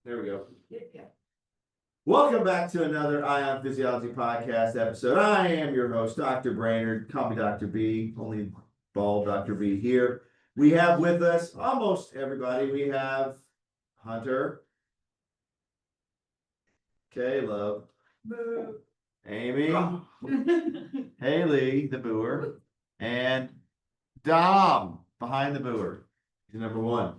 There we go. Yeah. Welcome back to another Ion Physiology Podcast episode. I am your host, Dr. Brainerd. Call me Dr. B, only bald Dr. B here. We have with us almost everybody. We have Hunter, Caleb, Amy, Haley, the booer, and Dom behind the booer. He's number one.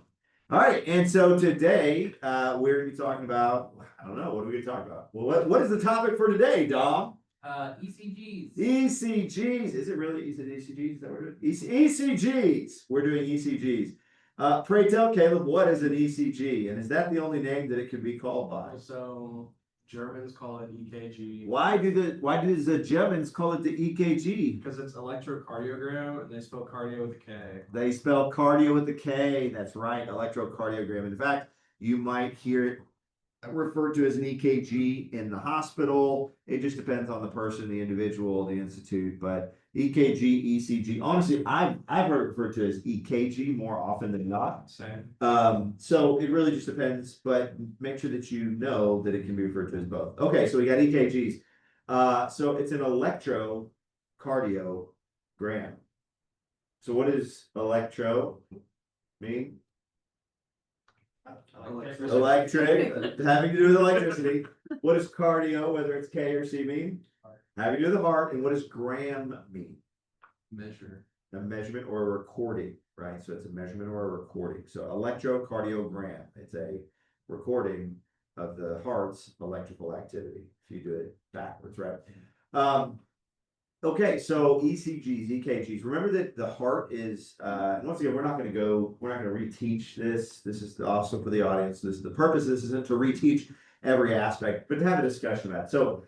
All right, and so today we're going to be talking about, I don't know, what are we going to talk about? Well, what is the topic for today, Dom? ECGs. ECGs. Is it really ECGs? Is that what we're doing? ECGs. We're doing ECGs. Pray tell, Caleb, what is an ECG? And is that the only name that it can be called by? So Germans call it EKG. Why do the Germans call it the EKG? Because it's electrocardiogram and they spell cardio with a K. They spell cardio with a K. That's right, electrocardiogram. In fact, you might hear it referred to as an EKG in the hospital. It just depends on the person, the individual, the institute. But EKG, ECG. Honestly, I've heard it referred to as EKG more often than not. Same. So it really just depends, but make sure that you know that it can be referred to as both. Okay, so we got EKGs. So it's an electrocardiogram. So what does electro mean? Electric, having to do with electricity. What does cardio, whether it's K or C, mean? Having to do with the heart. And what does gram mean? Measure. A measurement or a recording, right? So it's a measurement or a recording. So electrocardiogram, it's a recording of the heart's electrical activity. If you do it backwards, right? Okay, so ECGs, EKGs. Remember that the heart is, once again, we're not going to reteach this. This is also for the audience. This is the purpose. This isn't to reteach every aspect, but to have a discussion about it. So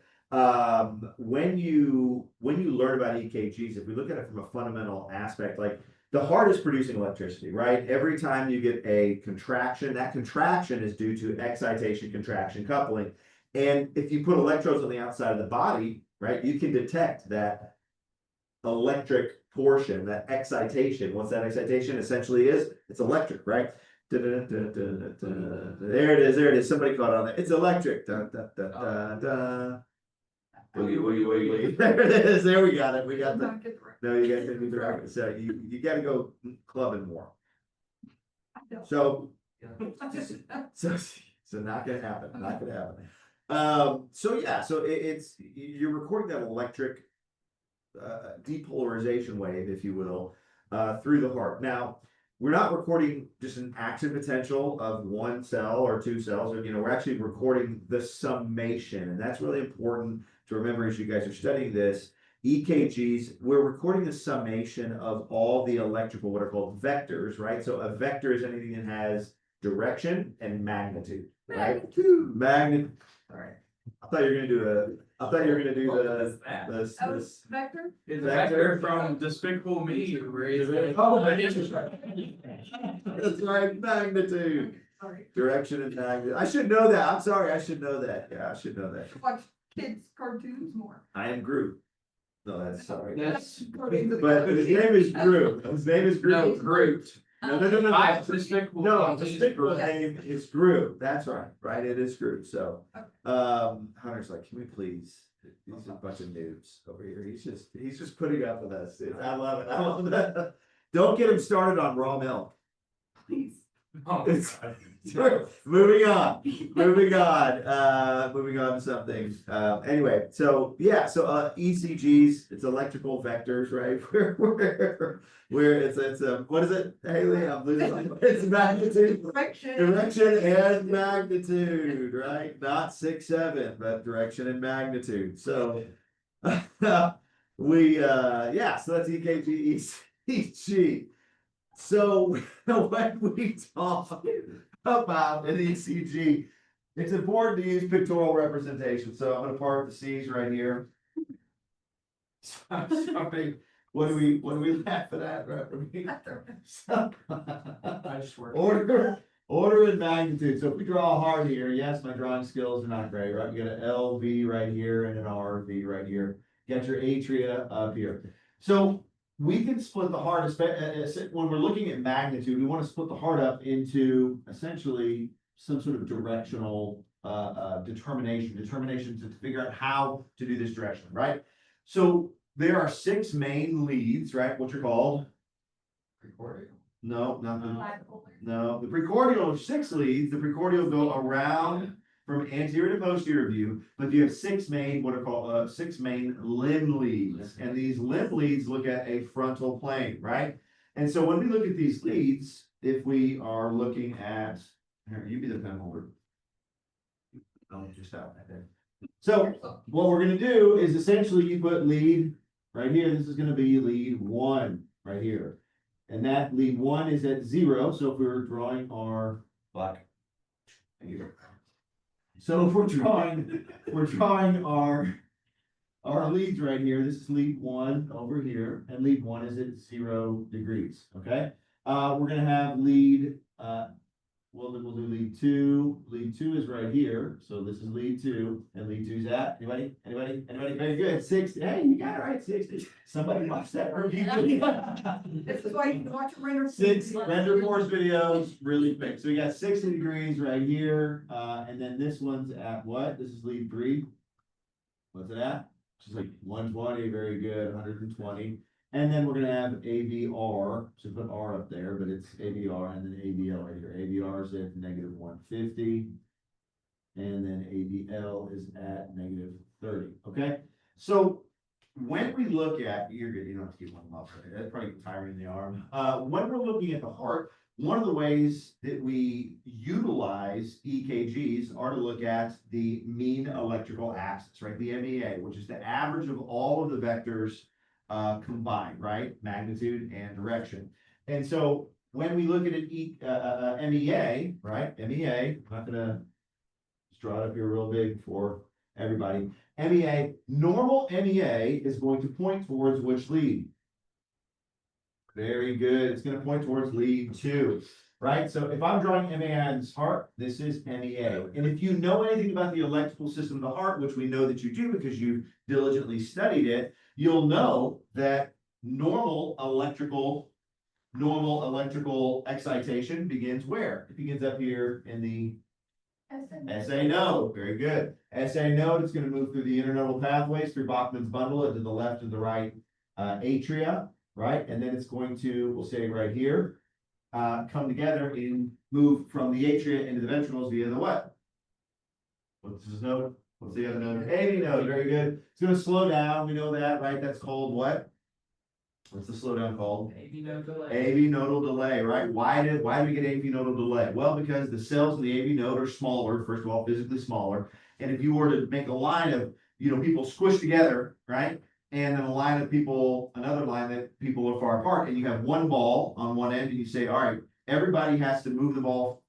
when you learn about EKGs, if we look at it from a fundamental aspect, like the heart is producing electricity, right? Every time you get a contraction, that contraction is due to excitation, contraction, coupling. And if you put electrodes on the outside of the body, right, you can detect that electric portion, that excitation. What's that excitation essentially is? It's electric, right? There it is. Somebody caught on it. It's electric. Wait. There it is. There we got it. We got the. No, you got to do the record. So you got to go clubbing more. So not gonna happen. Not gonna happen. So it's you're recording that electric depolarization wave, if you will, through the heart. Now, we're not recording just an action potential of one cell or two cells, or we're actually recording the summation, and that's really important to remember as you guys are studying this. EKGs, we're recording the summation of all the electrical, what are called vectors, right? So a vector is anything that has direction and magnitude, right? Magnitude. All right. I thought you were gonna do this Vector? It's a vector from Despicable Me. That's right, magnitude. Sorry. Direction and magnitude. I should know that. I'm sorry, I should know that. Yeah, I should know that. Watch kids' cartoons more. I am Groot. No, that's sorry. That's But his name is Groot. His name is Groot. no Groot. No. Despicable. No, the despicable name is Groot. That's right. Right, it is Groot. So Hunter's like, can we please? These are a bunch of noobs over here. He's just putting up with us. I love it. I love that. Don't get him started on raw milk. Please. Oh, Moving on to something. Anyway, so ECGs, it's electrical vectors, right? Where it's what is it, Haley? I'm losing. It's magnitude, direction and magnitude, right? Not 6, 7, but direction and magnitude. So so that's EKG, ECG. So when we talk about an ECG, it's important to use pictorial representation. So I'm going to part the C's right here. Sorry. What do we laugh at? I just work. Order and magnitude. So if we draw a heart here, yes, my drawing skills are not great, right? You got an LV right here and an RV right here. You got your atria up here. So we can split the heart when we're looking at magnitude. We want to split the heart up into essentially some sort of directional determination to figure out how to do this direction, right? So there are 6 main leads, right? What you're called? Recording. No, not the, Bipolar. no, the precordial are 6 leads. The precordial go around from anterior to posterior view, but you have 6 main, what are called, 6 main limb leads. And these limb leads look at a frontal plane, right? And so when we look at these leads, if we are looking at, here, you be the pen holder. Oh, just out right there. So what we're gonna do is essentially you put lead right here. This is gonna be lead 1 right here. And that lead 1 is at 0. So if we were drawing our black. Thank you. So if we're drawing our leads right here, this is lead 1 over here, and lead 1 is at 0 degrees, okay? We're gonna have lead, well, then we'll do lead 2. Lead 2 is right here, so this is lead 2, and lead 2 is at, anybody? Very good, 60, hey, you got it right, 60. Somebody watch that review. This is why you can watch a render. 6 render course videos really quick. So we got 60 degrees right here, and then this one's at what? This is lead 3. What's it at? Just like 120, very good, 120. And then we're gonna have AVR, so put R up there, but it's AVR and then AVL right here. AVR is at negative 150. And then AVL is at negative 30, okay? So when we look at, you're good, you don't have to keep one up there. That's probably tiring in the arm. When we're looking at the heart, one of the ways that we utilize EKGs are to look at the mean electrical axis, right? The MEA, which is the average of all of the vectors combined, right? Magnitude and direction. And so when we look at an MEA, right? MEA, I'm not gonna just draw it up here real big for everybody. MEA, normal MEA is going to point towards which lead? Very good. It's going to point towards lead 2, right? So if I'm drawing MEA on this heart, this is MEA. And if you know anything about the electrical system of the heart, which we know that you do because you've diligently studied it, you'll know that normal electrical excitation begins where? It begins up here in the SA node. Very good. SA node is going to move through the internodal pathways through Bachman's bundle into the left and the right atria. Right, and then it's going to, we'll say right here, come together and move from the atria into the ventricles via the what? What's this node? What's the other node? AV node, very good. It's gonna slow down, we know that, right? That's called what? What's the slowdown called? AV nodal delay. AV nodal delay, right? Why do we get AV nodal delay? Well, because the cells in the AV node are smaller, first of all, physically smaller. And if you were to make a line of, people squished together, right? And then a line of people, another line that people are far apart, and you have one ball on one end, and you say, all right, everybody has to move the ball.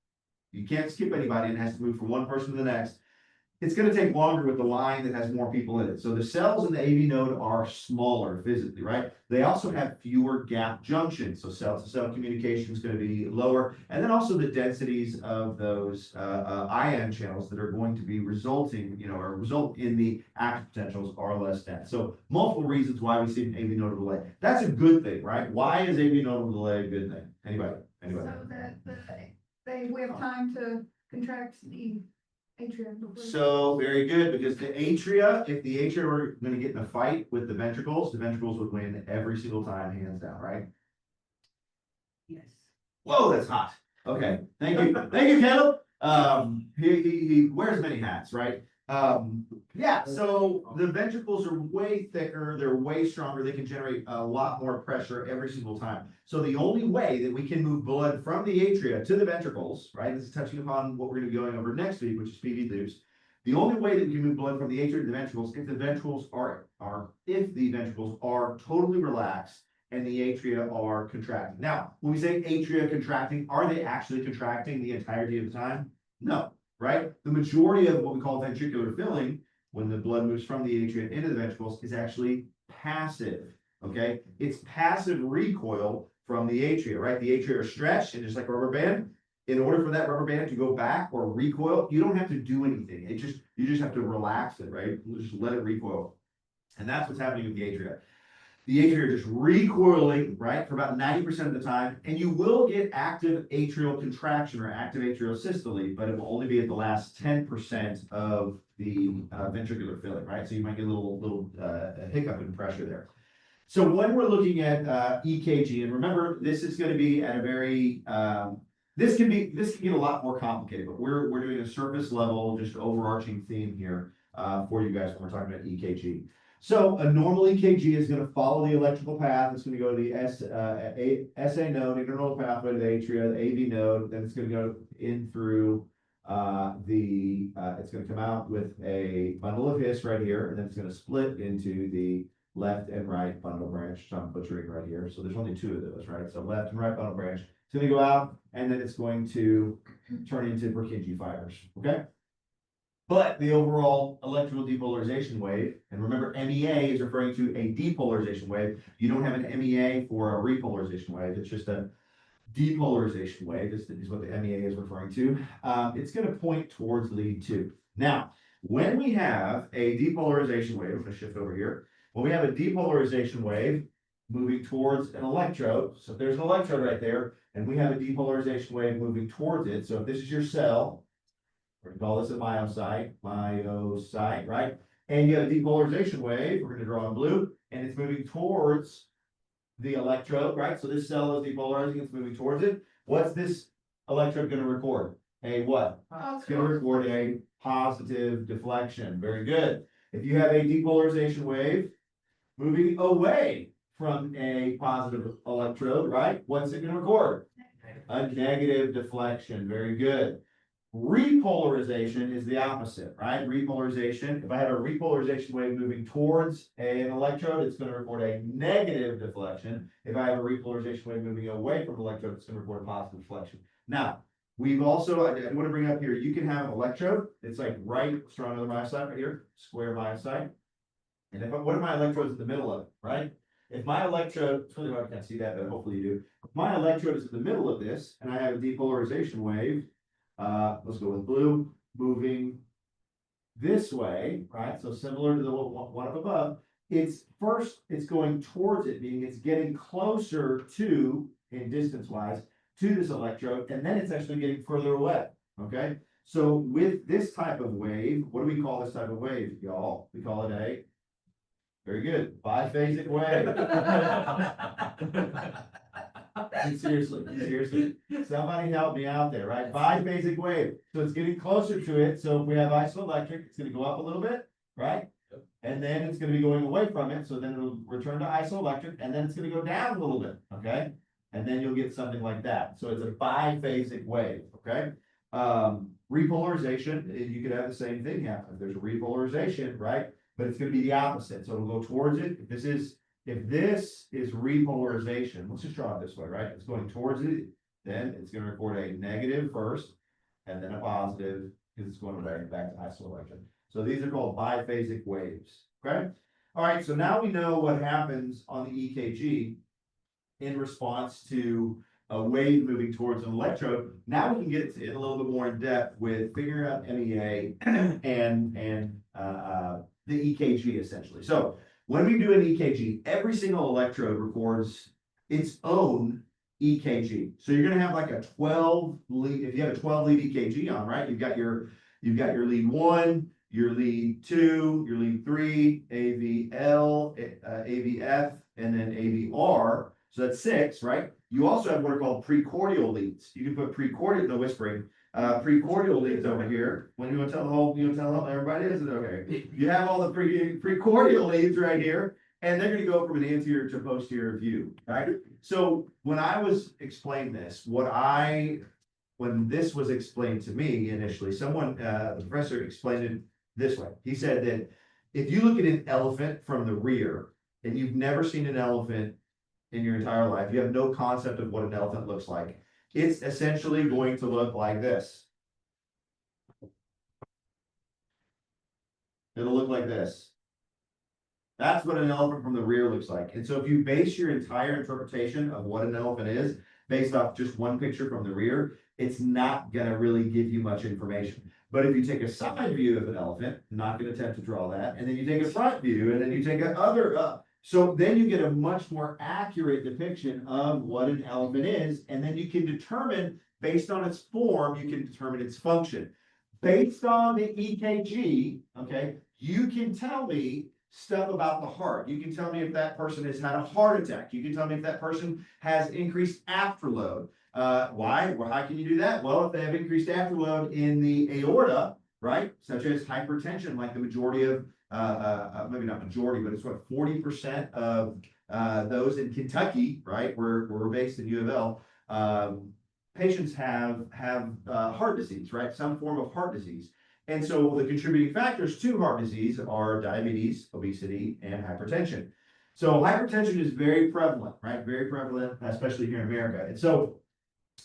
You can't skip anybody, and it has to move from one person to the next. It's going to take longer with the line that has more people in it. So the cells in the AV node are smaller physically, right? They also have fewer gap junctions. So cell to cell communication is going to be lower. And then also the densities of those ion channels that are going to be resulting, or result in the active potentials are less dense. So multiple reasons why we see an AV nodal delay. That's a good thing, right? Why is AV nodal delay a good thing? Anybody? So that we have time to contract the atrium. before- So very good, because the atria, if the atria were going to get in a fight with the ventricles would win every single time, hands down, right? Yes. Whoa, that's hot. Okay, thank you, Caleb. He wears many hats, right? Yeah, so the ventricles are way thicker, they're way stronger, they can generate a lot more pressure every single time. So the only way that we can move blood from the atria to the ventricles, right, this is touching upon what we're going to be going over next week, which is PV loops. The only way that we can move blood from the atria to the ventricles if the ventricles are totally relaxed and the atria are contracting. Now, when we say atria contracting, are they actually contracting the entirety of the time? No. Right? The majority of what we call ventricular filling, when the blood moves from the atria into the ventricles, is actually passive. Okay? It's passive recoil from the atria, right? The atria are stretched, and just like a rubber band, in order for that rubber band to go back or recoil, you don't have to do anything. You just have to relax it, right? Just let it recoil. And that's what's happening with the atria. the atria are just recoiling, right, for about 90% of the time, and you will get active atrial contraction or active atrial systole, but it will only be at the last 10% of the ventricular filling, right? So you might get a little hiccup in pressure there. So when we're looking at EKG, and remember, this is going to be at a very this can get a lot more complicated, but we're doing a surface level, just overarching theme here for you guys when we're talking about EKG. So a normal EKG is going to follow the electrical path. It's going to go to the SA node, internal pathway to the atria, the AV node. Then it's going to go in through it's going to come out with a bundle of His right here, and then it's going to split into the left and right bundle branch. So I'm butchering right here. So there's only two of those, right? So left and right bundle branch. It's going to go out, and then it's going to turn into Purkinje fibers. Okay. But the overall electrical depolarization wave, and remember MEA is referring to a depolarization wave. You don't have an MEA for a repolarization wave. It's just a depolarization wave is what the MEA is referring to. It's going to point towards lead 2. Now, when we have a depolarization wave, I'm going to shift over here. When we have a depolarization wave moving towards an electrode, so if there's an electrode right there, and we have a depolarization wave moving towards it, so if this is your cell, we're going to call this a myocyte, right? And you have a depolarization wave, we're going to draw in blue, and it's moving towards the electrode, right? So this cell is depolarizing, it's moving towards it. What's this electrode going to record? A what? It's going to record a positive deflection. Very good. If you have a depolarization wave moving away from a positive electrode, right? What's it going to record? A negative deflection. Very good. Repolarization is the opposite, right? Repolarization, if I have a repolarization wave moving towards an electrode, it's going to record a negative deflection. If I have a repolarization wave moving away from an electrode, it's going to record a positive deflection. Now, we've also, I want to bring up here, you can have an electrode. It's like right, strong another myocyte right here, square myocyte. And if what are my electrodes in the middle of it, right? If my electrode, it's really hard, I can't see that, but hopefully you do. If my electrode is in the middle of this, and I have a depolarization wave, let's go with blue, moving this way, right? So similar to the one up above, it's going towards it, meaning it's getting closer to, in distance wise, to this electrode, and then it's actually getting further away, okay? So with this type of wave, what do we call this type of wave, y'all? We call it a, very good, biphasic wave. Seriously, somebody help me out there, right? Biphasic wave, so it's getting closer to it. So if we have isoelectric, it's going to go up a little bit, right? And then it's going to be going away from it, so then it'll return to isoelectric, and then it's going to go down a little bit, okay? And then you'll get something like that. So it's a biphasic wave, okay? Repolarization, you could have the same thing happen. If there's a repolarization, right? But it's going to be the opposite, so it'll go towards it. If this is repolarization, let's just draw it this way, right? It's going towards it, then it's going to record a negative first, and then a positive, because it's going back to isoelectric. So these are called biphasic waves, okay? All right, so now we know what happens on the EKG in response to a wave moving towards an electrode. Now we can get in a little bit more in depth with figuring out MEA and the EKG essentially. So when we do an EKG, every single electrode records its own EKG. So you're going to have like a 12 lead. If you have a 12 lead EKG on, right? You've got your lead 1, your lead 2, your lead 3, AVL, AVF, and then AVR. So that's 6, right? You also have what are called precordial leads. You can put precordial, no whispering, precordial leads over here. When you want to tell everybody, is it okay? You have all the precordial leads right here, and they're going to go from an anterior to posterior view, right? So when I was explained this, when this was explained to me initially, the professor explained it this way. He said that if you look at an elephant from the rear, and you've never seen an elephant in your entire life, you have no concept of what an elephant looks like. It's essentially going to look like this. It'll look like this. That's what an elephant from the rear looks like. And so if you base your entire interpretation of what an elephant is based off just one picture from the rear, it's not going to really give you much information. But if you take a side view of an elephant, I'm not going to attempt to draw that, and then you take a front view, and then you take So then you get a much more accurate depiction of what an element is, and then you can determine, based on its form, you can determine its function. Based on the EKG, okay, you can tell me stuff about the heart. You can tell me if that person has had a heart attack. You can tell me if that person has increased afterload. Why? Well, how can you do that? Well, if they have increased afterload in the aorta, right, such as hypertension, like the majority of, maybe not majority, but it's what, 40% of those in Kentucky, right, where we're based in U of L, patients have heart disease, right, some form of heart disease. And so the contributing factors to heart disease are diabetes, obesity, and hypertension. So hypertension is very prevalent, right? Very prevalent, especially here in America. And so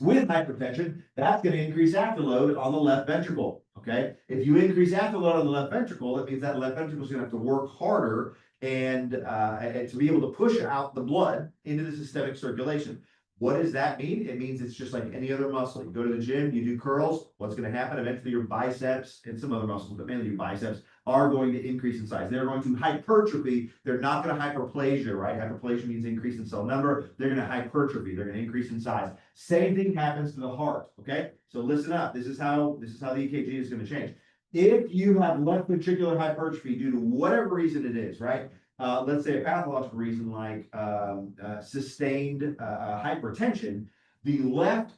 with hypertension, that's going to increase afterload on the left ventricle, okay? If you increase afterload on the left ventricle, it means that left ventricle is going to have to work harder and to be able to push out the blood into the systemic circulation. What does that mean? It means it's just like any other muscle. You go to the gym, you do curls, what's going to happen? Eventually your biceps and some other muscles, but mainly your biceps, are going to increase in size. They're going to hypertrophy. They're not going to hyperplasia, right? Hyperplasia means increase in cell number. They're going to hypertrophy. They're going to increase in size. Same thing happens to the heart, okay? So listen up. This is how the EKG is going to change. If you have left ventricular hypertrophy due to whatever reason it is, right? Let's say a pathological reason like sustained hypertension, the left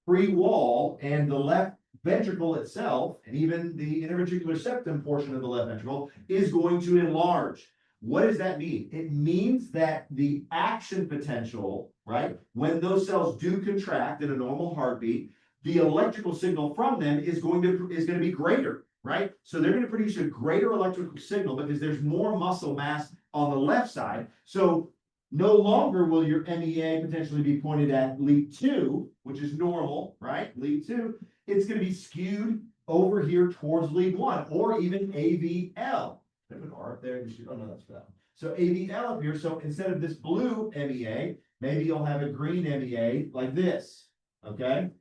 free wall and the left ventricle itself, and even the interventricular septum portion of the left ventricle, is going to enlarge. What does that mean? It means that the action potential, right, when those cells do contract in a normal heartbeat, the electrical signal from them is going to be greater, right? So they're going to produce a greater electrical signal because there's more muscle mass on the left side. So no longer will your MEA potentially be pointed at lead 2, which is normal, right? Lead 2. It's going to be skewed over here towards lead 1, or even AVL. Put an R up there. Oh no, that's for that one. So AVL up here. So instead of this blue MEA, maybe you'll have a green MEA like this. Okay.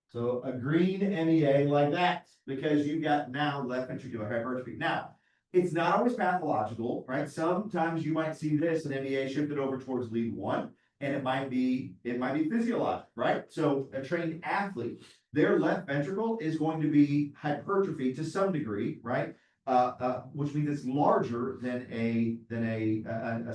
So a green MEA like that, because you've got now left ventricular hypertrophy. Now, it's not always pathological, right? Sometimes you might see this, an MEA shifted over towards lead 1, and it might be physiologic, right? So a trained athlete, their left ventricle is going to be hypertrophy to some degree, right? Which means it's larger than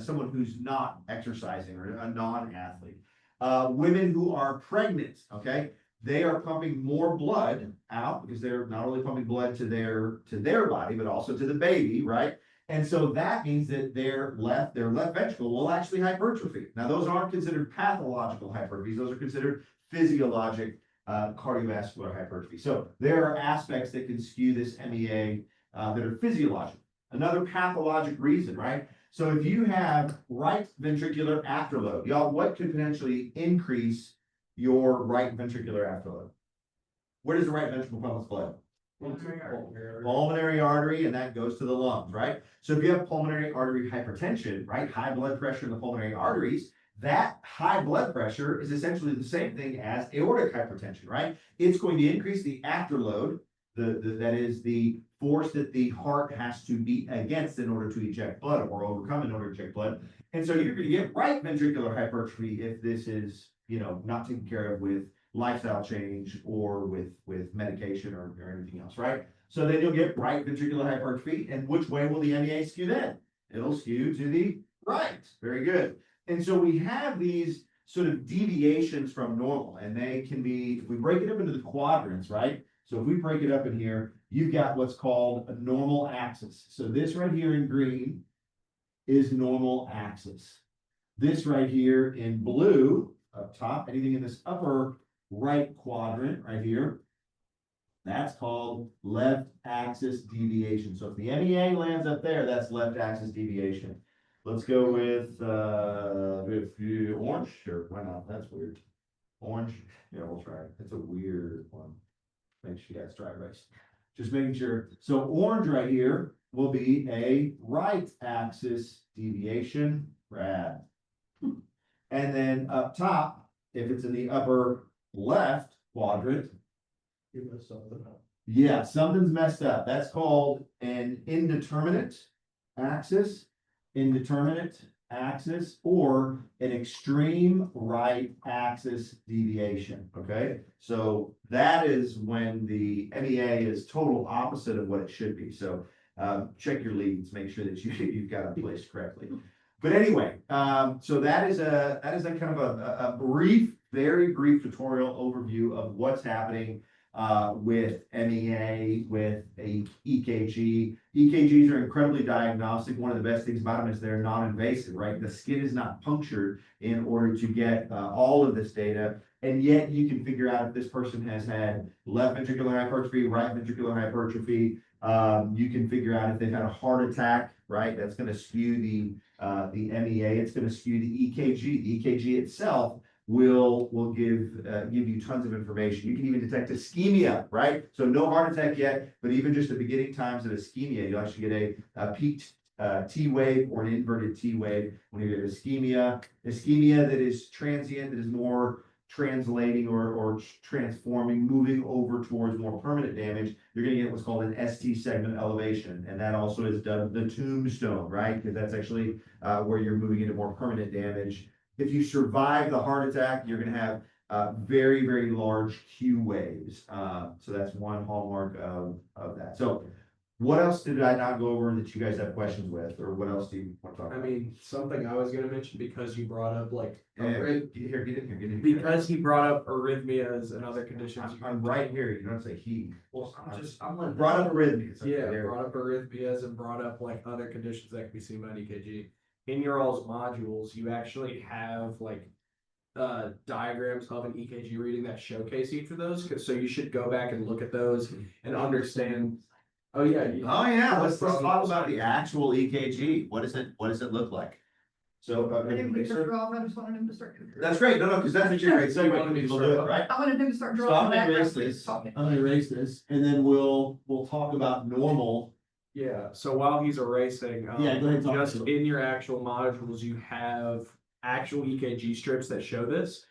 someone who's not exercising or a non-athlete. Women who are pregnant, okay, they are pumping more blood out because they're not only pumping blood to their body, but also to the baby, right? And so that means that their left ventricle will actually hypertrophy. Now, those aren't considered pathological hypertrophies. Those are considered physiologic cardiovascular hypertrophy. So there are aspects that can skew this MEA that are physiologic. Another pathologic reason, right? So if you have right ventricular afterload, y'all, what could potentially increase your right ventricular afterload? Where does the right ventricle pump its blood? Pulmonary artery, and that goes to the lungs, right? So if you have pulmonary artery hypertension, right, high blood pressure in the pulmonary arteries, that high blood pressure is essentially the same thing as aortic hypertension, right? It's going to increase the afterload, that is the force that the heart has to beat against in order to eject blood or overcome in order to eject blood. And so you're going to get right ventricular hypertrophy if this is, not taken care of with lifestyle change or with medication or anything else, right? So then you'll get right ventricular hypertrophy. And which way will the MEA skew then? It'll skew to the right. Very good. And so we have these sort of deviations from normal, and they can be, if we break it up into the quadrants, right? So if we break it up in here, you've got what's called a normal axis. So this right here in green is normal axis. This right here in blue up top, anything in this upper right quadrant right here, that's called left axis deviation. So if the MEA lands up there, that's left axis deviation. Let's go with orange. Sure, why not? That's weird. Orange. Yeah, we'll try it. It's a weird one. Make sure you guys dry erase. Just making sure. So orange right here will be a right axis deviation. Rad. And then up top, if it's in the upper left quadrant, You messed something up. yeah, something's messed up. That's called an indeterminate axis. indeterminate axis or an extreme right axis deviation, okay? So that is when the MEA is total opposite of what it should be. So check your leads, make sure that you've got it placed correctly. But anyway, so that is a kind of a brief, very brief tutorial overview of what's happening with MEA, with a EKG. EKGs are incredibly diagnostic. One of the best things about them is they're non-invasive, right? The skin is not punctured in order to get all of this data. And yet you can figure out if this person has had left ventricular hypertrophy, right ventricular hypertrophy. You can figure out if they've had a heart attack, right? That's going to skew the MEA. It's going to skew the EKG. The EKG itself will give you tons of information. You can even detect ischemia, right? So no heart attack yet, but even just the beginning times of ischemia, you'll actually get a peaked T wave or an inverted T wave when you get ischemia. Ischemia that is transient, that is more translating or transforming, moving over towards more permanent damage. You're going to get what's called an ST segment elevation, and that also is the tombstone, right? Because that's actually where you're moving into more permanent damage. If you survive the heart attack, you're going to have very, very large Q waves. So that's one hallmark of that. So what else did I not go over that you guys have questions with, or what else do you want to talk I about? mean, something I was gonna mention because you brought up like, Get here, get in here, get in here. because he brought up arrhythmias and other conditions. I'm right here. You don't say he. Well, I'm letting. Brought up arrhythmias. Okay, Yeah, there. brought up arrhythmias and brought up like other conditions that can be seen by an EKG. In your all's modules, you actually have like diagrams of an EKG reading that showcase each of those. So you should go back and look at those and understand. Oh yeah. Oh yeah, let's talk about the actual EKG. What does it look like? So I didn't get to draw, I just wanted him to start. that's great. No, because that's what you're great. So wanted me to we'll do it, start. right? I wanted him to start So drawing. I'm the gonna erase background. this. Talking. I'm gonna erase this, and then we'll talk about normal. Yeah, so while he's erasing, Yeah, go ahead, talk just to in your actual modules, you have actual EKG strips that show this.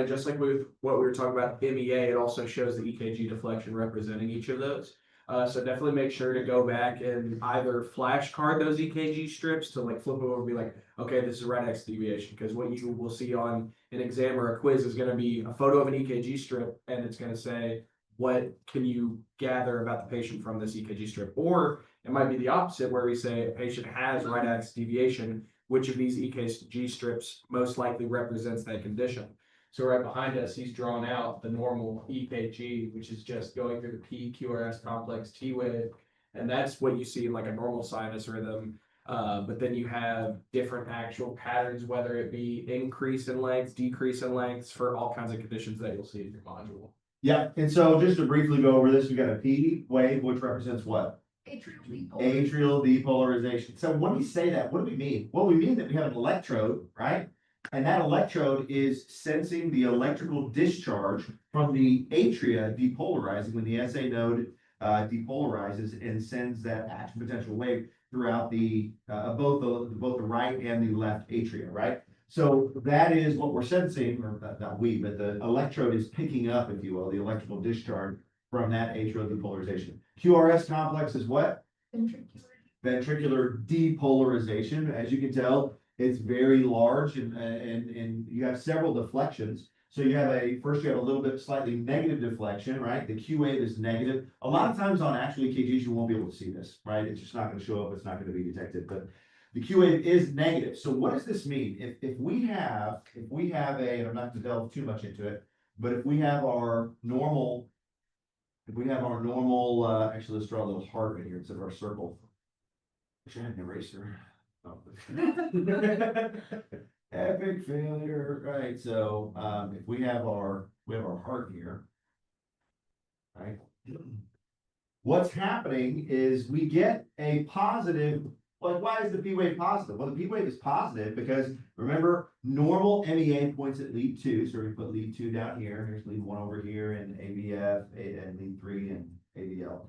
Just like with what we were talking about MEA, it also shows the EKG deflection representing each of those. So definitely make sure to go back and either flashcard those EKG strips to like flip over and be like, okay, this is a right X deviation. Because what you will see on an exam or a quiz is going to be a photo of an EKG strip, and it's going to say, what can you gather about the patient from this EKG strip? Or it might be the opposite, where we say a patient has right axis deviation. Which of these EKG strips most likely represents that condition? So right behind us, he's drawn out the normal EKG, which is just going through the PQRS complex T wave. And that's what you see in like a normal sinus rhythm. But then you have different actual patterns, whether it be increase in lengths, decrease in lengths for all kinds of conditions that you'll see in your module. Yeah, and so just to briefly go over this, we got a P wave, which represents what? Atrial depolarization. Atrial depolarization. So when we say that, what do we mean? Well, we mean that we have an electrode, right? And that electrode is sensing the electrical discharge from the atria depolarizing when the SA node depolarizes and sends that action potential wave throughout the both the right and the left atria, right? So that is what we're sensing, or not we, but the electrode is picking up, if you will, the electrical discharge from that atrial depolarization. QRS complex is what? Ventricular. Ventricular depolarization. As you can tell, it's very large, and you have several deflections. So you have first you have a little bit slightly negative deflection, right? The Q wave is negative. A lot of times on actual EKGs, you won't be able to see this, right? It's just not going to show up. It's not going to be detected, but the Q wave is negative. So what does this mean? If we have and I'm not going to delve too much into it, but if we have our normal, actually let's draw a little heart right here instead of our circle. Wish I had an eraser. Oh. Epic failure, right? So if we have our heart here, right? What's happening is we get a positive. Like, why is the P wave positive? Well, the P wave is positive because remember, normal MEA points at lead 2. So we put lead 2 down here. Here's lead 1 over here, and AVF, and lead 3 and AVL.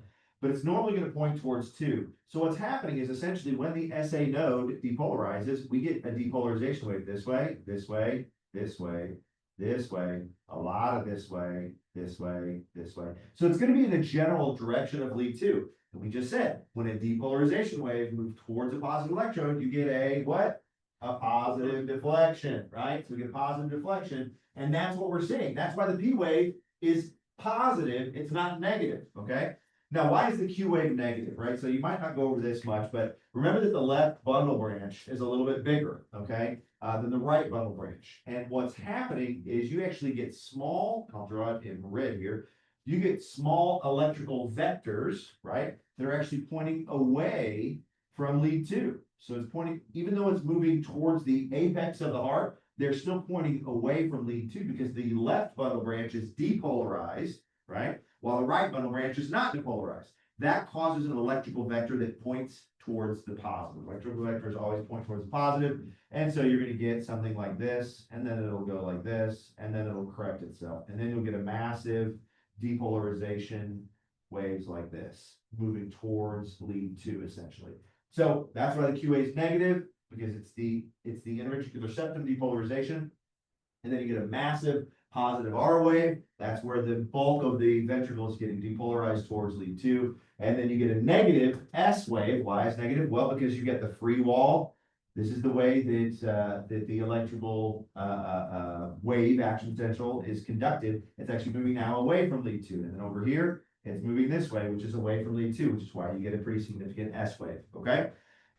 But it's normally going to point towards 2. So what's happening is essentially when the SA node depolarizes, we get a depolarization wave this way, this way, this way, this way, a lot of this way, this way, this way. So it's going to be in the general direction of lead 2. And we just said, when a depolarization wave moves towards a positive electrode, you get a what? A positive deflection, right? So we get positive deflection, and that's what we're seeing. That's why the P wave is positive, it's not negative, okay? Now, why is the Q wave negative, right? So you might not go over this much, but remember that the left bundle branch is a little bit bigger, okay, than the right bundle branch. And what's happening is you actually get small, I'll draw it in red here, you get small electrical vectors, right? That are actually pointing away from lead 2. So it's pointing, even though it's moving towards the apex of the heart, they're still pointing away from lead 2 because the left bundle branch is depolarized, right? While the right bundle branch is not depolarized. That causes an electrical vector that points towards the positive. Electrical vectors always point towards the positive. And so you're going to get something like this, and then it'll go like this, and then it'll correct itself. And then you'll get a massive depolarization waves like this, moving towards lead 2 essentially. So that's why the QA is negative, because it's the interventricular septum depolarization. And then you get a massive positive R wave. That's where the bulk of the ventricle is getting depolarized towards lead 2. And then you get a negative S wave. Why is negative? Well, because you get the free wall. This is the way that the electrical wave action potential is conducted. It's actually moving now away from lead 2. And then over here, it's moving this way, which is away from lead 2, which is why you get a pretty significant S wave, okay?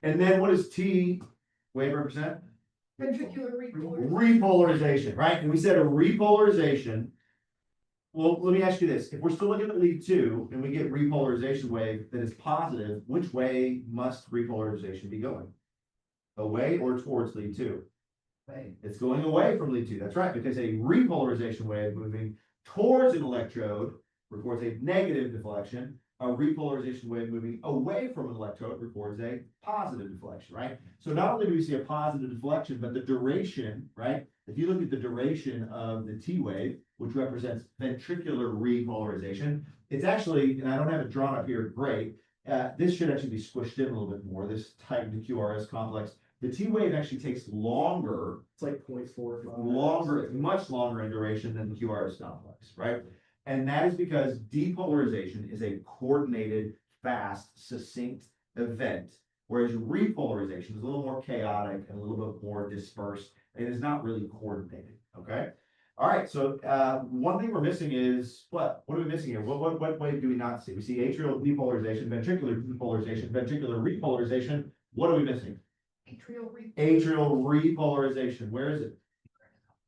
And then what does T wave represent? Ventricular repolarization. Repolarization, right? And we said a repolarization. Well, let me ask you this. If we're still looking at lead 2 and we get repolarization wave that is positive, which way must repolarization be going? Away or towards lead 2? Right. It's going away from lead 2. That's right, because a repolarization wave moving towards an electrode records a negative deflection. A repolarization wave moving away from an electrode records a positive deflection, right? So not only do we see a positive deflection, but the duration, right? If you look at the duration of the T wave, which represents ventricular repolarization, it's actually, and I don't have it drawn up here, great. This should actually be squished in a little bit more, this tightened QRS complex. The T wave actually takes longer. It's like 0.45. Longer, much longer in duration than the QRS complex, right? And that is because depolarization is a coordinated, fast, succinct event, whereas repolarization is a little more chaotic and a little bit more dispersed. It is not really coordinated, okay? All right, so one thing we're missing is, what are we missing here? What wave do we not see? We see atrial depolarization, ventricular depolarization, ventricular repolarization. What are we missing? Atrial repolarization. Atrial repolarization, where is it?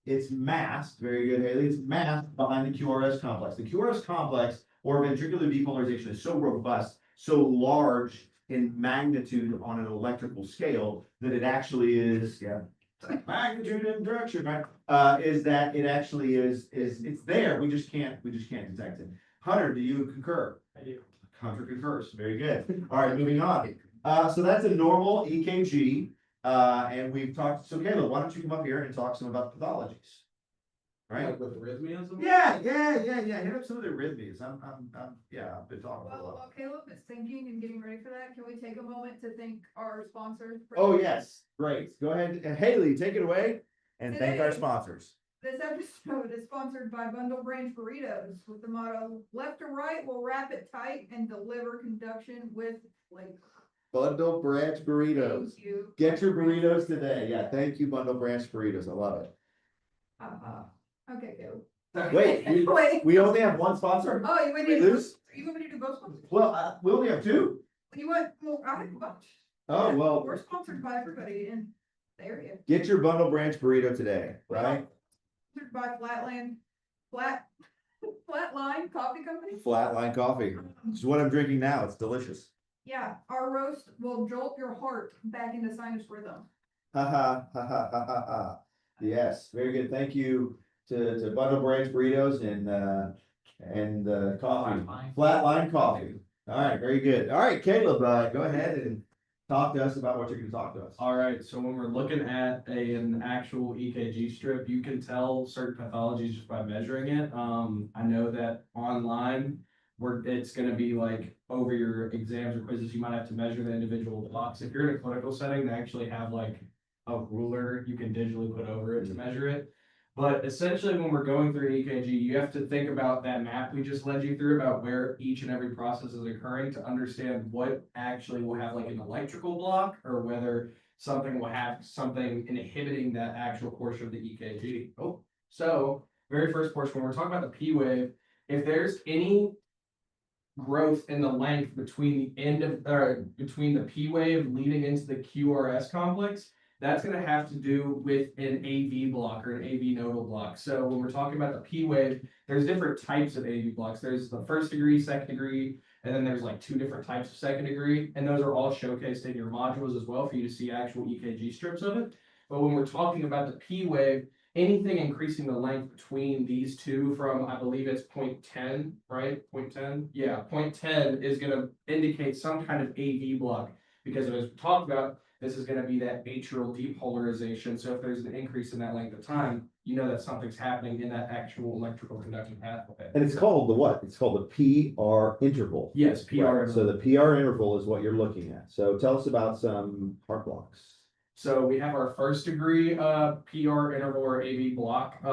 It's masked, very good, Haley, it's masked behind the QRS complex. The QRS complex, or ventricular depolarization, is so robust, so large in magnitude on an electrical scale, that it actually is, magnitude and direction, right? Is that it actually it's there, we just can't detect it. Hunter, do you concur? I do. Hunter concurs, very good. All right, moving on. So that's a normal EKG. And we've talked, so Caleb, why don't you come up here and talk some about pathologies? Right? Like with arrhythmias? Yeah. Hit up some of the arrhythmias. I've been talking for a Well, while. while Caleb is thinking and getting ready for that, can we take a moment to thank our sponsors? Oh, yes, great. Go ahead. And Haley, take it away and thank our Today. sponsors. This episode is sponsored by Bundle Branch Burritos with the motto, left to right, we'll wrap it tight and deliver conduction with flavor. Bundle Branch Burritos. Thank you. Get your burritos today. Yeah, thank you, Bundle Branch Burritos. I love it. Okay, Caleb. Wait, Wait. we only have one sponsor? Oh, you want We me to lose? you want me to do both sponsors? Well, we only have two. You want, well, I have a bunch. Oh, well, We're sponsored by everybody in the area. get your Bundle Branch Burrito today, right? Sponsored by Flatline Coffee Company. Flatline coffee. This is what I'm drinking now. It's delicious. Yeah, our roast will jolt your heart back into sinus rhythm. Ha ha ha ha ha ha ha. Yes, very good. Thank you to Bundle Branch Burritos and coffee. Flatline coffee. All right, very good. All right, Caleb, go ahead and talk to us about what you're gonna talk to us. All right, so when we're looking at an actual EKG strip, you can tell certain pathologies just by measuring it. I know that online, it's gonna be like over your exams or quizzes, you might have to measure the individual blocks. If you're in a clinical setting, they actually have like a ruler you can digitally put over it to measure it. But essentially, when we're going through an EKG, you have to think about that map we just led you through about where each and every process is occurring to understand what actually will have like an electrical block or whether something will have something inhibiting that actual portion of the EKG. Oh, so very first portion, when we're talking about the P wave, if there's any growth in the length between the end of, between the P wave leading into the QRS complex, that's going to have to do with an AV block or an AV nodal block. So when we're talking about the P wave, there's different types of AV blocks. There's the first degree, second degree, and then there's like 2 different types of second degree. And those are all showcased in your modules as well for you to see actual EKG strips of it. But when we're talking about the P wave, anything increasing the length between these two from, I believe it's 0.10, right? 0.10? Yeah, 0.10 is going to indicate some kind of AV block because as we talked about, this is going to be that atrial depolarization. So if there's an increase in that length of time, you know that something's happening in that actual electrical conduction pathway. And it's called the what? It's called the PR interval. Yes, PR. Right. So the PR interval is what you're looking at. So tell us about some heart blocks. So we have our first degree PR interval or AV block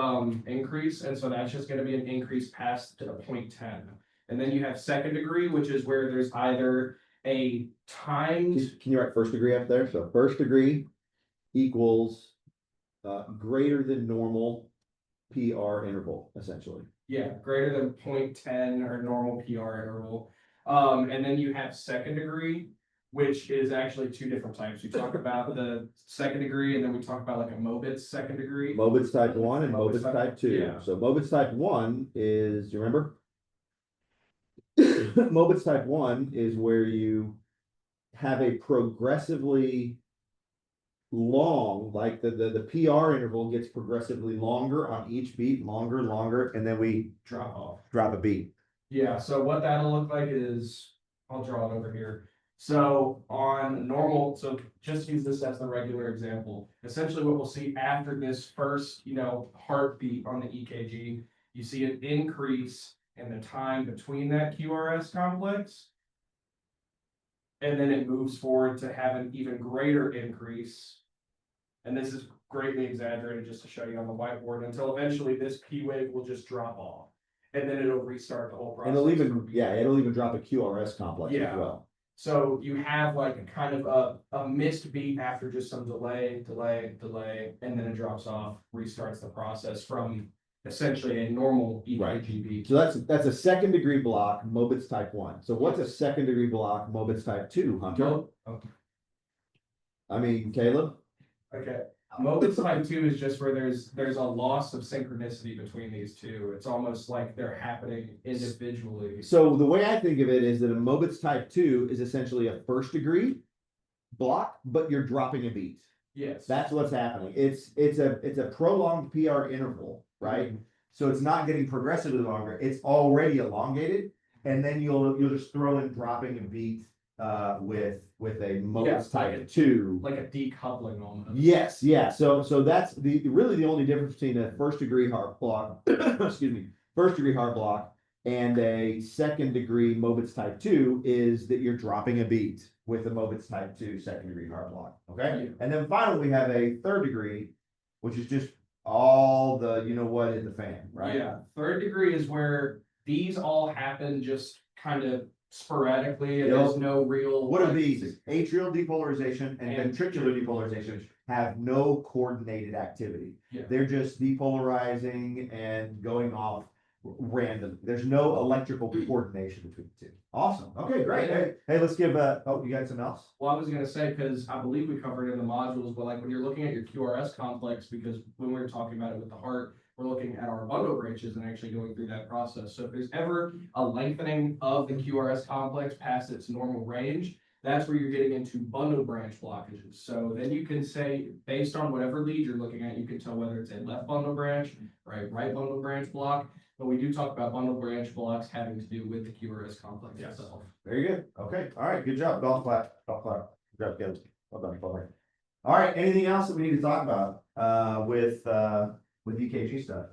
increase, and so that's just going to be an increase past to 0.10. And then you have second degree, which is where there's either a timed. Can you write first degree up there? So first degree equals greater than normal PR interval, essentially. Yeah, greater than 0.10 or normal PR interval. And then you have second degree, which is actually 2 different types. We talk about the second degree, and then we talk about like a Mobitz second degree. Mobitz type 1 and Mobitz type 2. Yeah. So Mobitz type 1 is, do you remember? Mobitz type 1 is where you have a progressively long, like the PR interval gets progressively longer on each beat, longer, and then we Drop a beat. Yeah, so what that'll look like is, I'll draw it over here. So on normal, so just use this as the regular example. Essentially what we'll see after this first, heartbeat on the EKG, you see an increase in the time between that QRS complex. And then it moves forward to have an even greater increase. And this is greatly exaggerated just to show you on the whiteboard until eventually this P wave will just drop off. And then it'll restart the whole process. And it'll even drop a QRS complex as well. So you have like a kind of a missed beat after just some delay, and then it drops off, restarts the process from essentially a normal EKG beat. So that's a second degree block, Mobitz type 1. So what's a second degree block, Mobitz type 2, Hunter? Nope. Okay. I mean, Caleb? Okay. Mobitz type 2 is just where there's a loss of synchronicity between these two. It's almost like they're happening individually. So the way I think of it is that a Mobitz type 2 is essentially a first degree block, but you're dropping a beat. Yes. That's what's happening. It's a prolonged PR interval, right? Mm-hmm. So it's not getting progressively longer. It's already elongated, and then you'll just throw in dropping a beat with a Mobitz type 2, like a decoupling almost. Yes, yeah. So that's really the only difference between a first degree heart block, first degree heart block and a second degree Mobitz type 2 is that you're dropping a beat with a Mobitz type 2 second degree heart block. Okay. Yeah. And then finally we have a third degree, which is just all the in the fan, right? Yeah. Third degree is where these all happen just kind of sporadically, and there's no real. What are these? Atrial depolarization and ventricular depolarization have no coordinated activity. Yeah. They're just depolarizing and going off random. There's no electrical coordination between the two. Awesome. Okay, great. Hey, let's give you got something else? Well, I was gonna say, because I believe we covered it in the modules, but like when you're looking at your QRS complex, because when we were talking about it with the heart, we're looking at our bundle branches and actually going through that process. So if there's ever a lengthening of the QRS complex past its normal range, that's where you're getting into bundle branch blockages. So then you can say, based on whatever lead you're looking at, you can tell whether it's a left bundle branch, right bundle branch block. But we do talk about bundle branch blocks having to do with the QRS complex itself. Very good. Okay. All right. Good job. Golf clap. Golf clap. Good job, kids. Well done. All right. Anything else that we need to talk about with EKG stuff?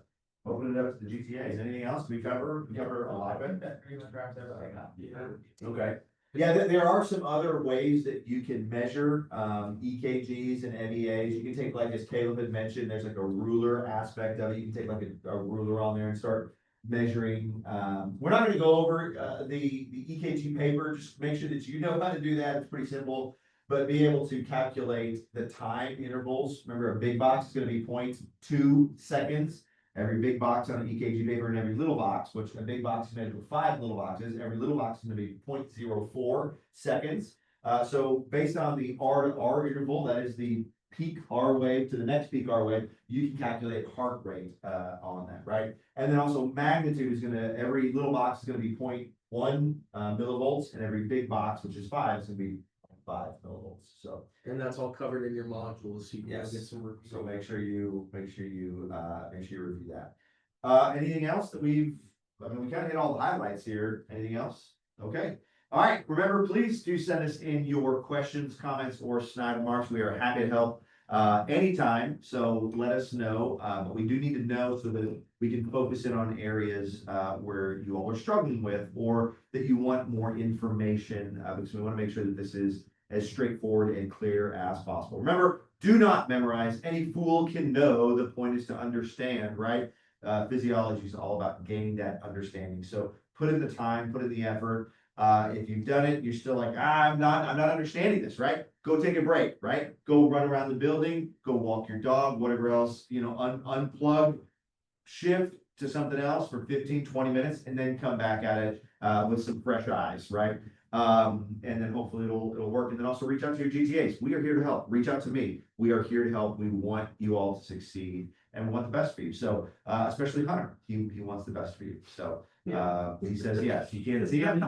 Open it up to the GTAs. Anything else we cover? We cover a lot of it. That pretty much wraps everything up. Yeah. Okay. Yeah, there are some other ways that you can measure, EKGs and MEAs. You can take, like, as Caleb had mentioned, there's like a ruler aspect of it. You can take like a ruler on there and start measuring. We're not gonna go over, the EKG paper, just make sure that you know how to do that. It's pretty simple. But be able to calculate the time intervals. Remember, a big box is gonna be 0.2 seconds. Every big box on an EKG paper and every little box, which a big box is made with 5 little boxes, every little box is gonna be 0.04 seconds. So based on the R to R interval, that is the peak R wave to the next peak R wave, you can calculate heart rate, on that, right? And then also magnitude is gonna, every little box is gonna be 0.1 millivolts, and every big box, which is 5, is gonna be 5 millivolts, so. And that's all covered in your modules, so you can Yes. get some review. So make sure you review that. Anything else that we kind of hit all the highlights here. Anything else? Okay. All right. Remember, please do send us in your questions, comments, or snide remarks. We are happy to help anytime. So let us know. But we do need to know so that we can focus in on areas where you all are struggling with, or that you want more information, because we want to make sure that this is as straightforward and clear as possible. Remember, do not memorize. Any fool can know. The point is to understand, right? Physiology is all about gaining that understanding. So put in the time, put in the effort. If you've done it, you're still like, I'm not understanding this, right? Go take a break, right? Go run around the building, go walk your dog, whatever else, unplug, shift to something else for 15, 20 minutes, and then come back at it with some fresh eyes, right? And then hopefully it'll work. And then also reach out to your GTAs. We are here to help. Reach out to me. We are here to help. We want you all to succeed and want the best for you. So, especially Hunter, he wants the best for you. So, he says yes. You can't see him,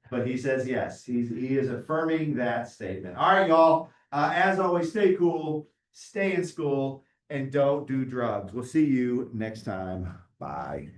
but he says yes. He is affirming that statement. All right, y'all. As always, stay cool, stay in school, and don't do drugs. We'll see you next time. Bye.